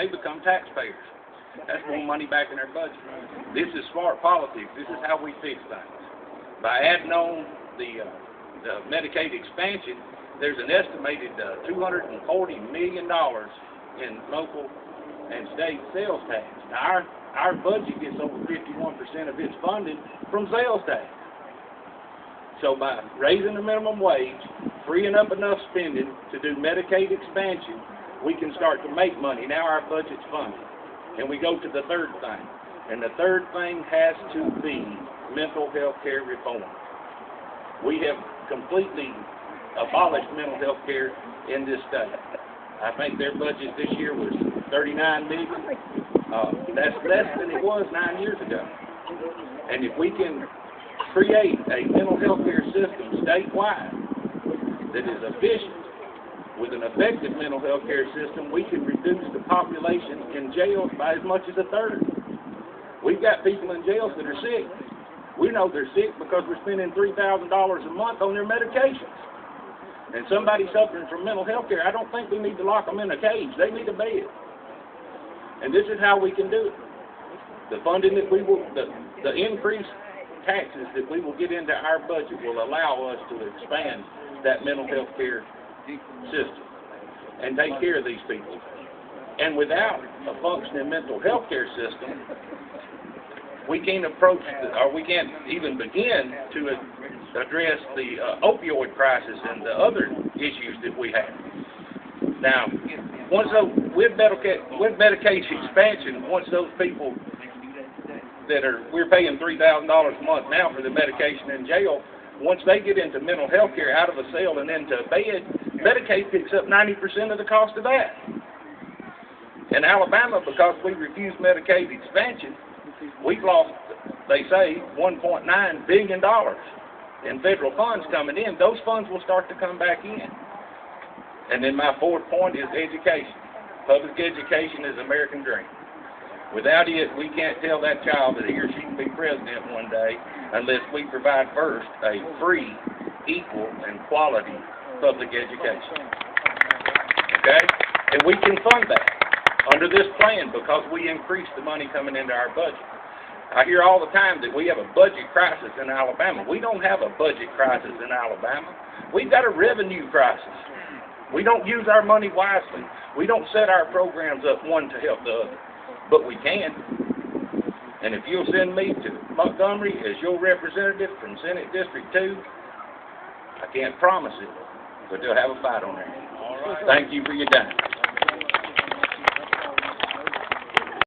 they become taxpayers. That's more money back in their budget. This is smart politics. This is how we fix things. By adding on the Medicaid expansion, there's an estimated $240 million in local and state sales tax. Now, our budget gets over 51% of its funding from sales tax. So by raising the minimum wage, freeing up enough spending to do Medicaid expansion, we can start to make money. Now our budget's funded. And we go to the third thing. And the third thing has to be mental health care reform. We have completely abolished mental health care in this state. I think their budget this year was $39 million. That's less than it was 9 years ago. And if we can create a mental health care system statewide that is efficient, with an effective mental health care system, we can reduce the population in jails by as much as a third. We've got people in jails that are sick. We know they're sick because we're spending $3,000 a month on their medications. And somebody suffering from mental health care, I don't think we need to lock them in a cage. They need a bed. And this is how we can do it. The funding that we will, the increased taxes that we will get into our budget will allow us to expand that mental health care system and take care of these people. And without a functioning mental health care system, we can't approach, or we can't even begin to address the opioid crisis and the other issues that we have. Now, with Medicaid expansion, once those people that we're paying $3,000 a month now for the medication in jail, once they get into mental health care, out of a cell and into a bed, Medicaid picks up 90% of the cost of that. In Alabama, because we refused Medicaid expansion, we've lost, they say, $1.9 billion in federal funds coming in. Those funds will start to come back in. And then my fourth point is education. Public education is the American dream. Without it, we can't tell that child that he or she can be president one day unless we provide first a free, equal, and quality public education. Okay? And we can fund that under this plan because we increase the money coming into our budget. I hear all the time that we have a budget crisis in Alabama. We don't have a budget crisis in Alabama. We've got a revenue crisis. We don't use our money wisely. We don't set our programs up one to help the other. But we can. And if you'll send me to Montgomery as your representative from Senate District 2, I can't promise it, but they'll have a fight on there. Thank you for your time.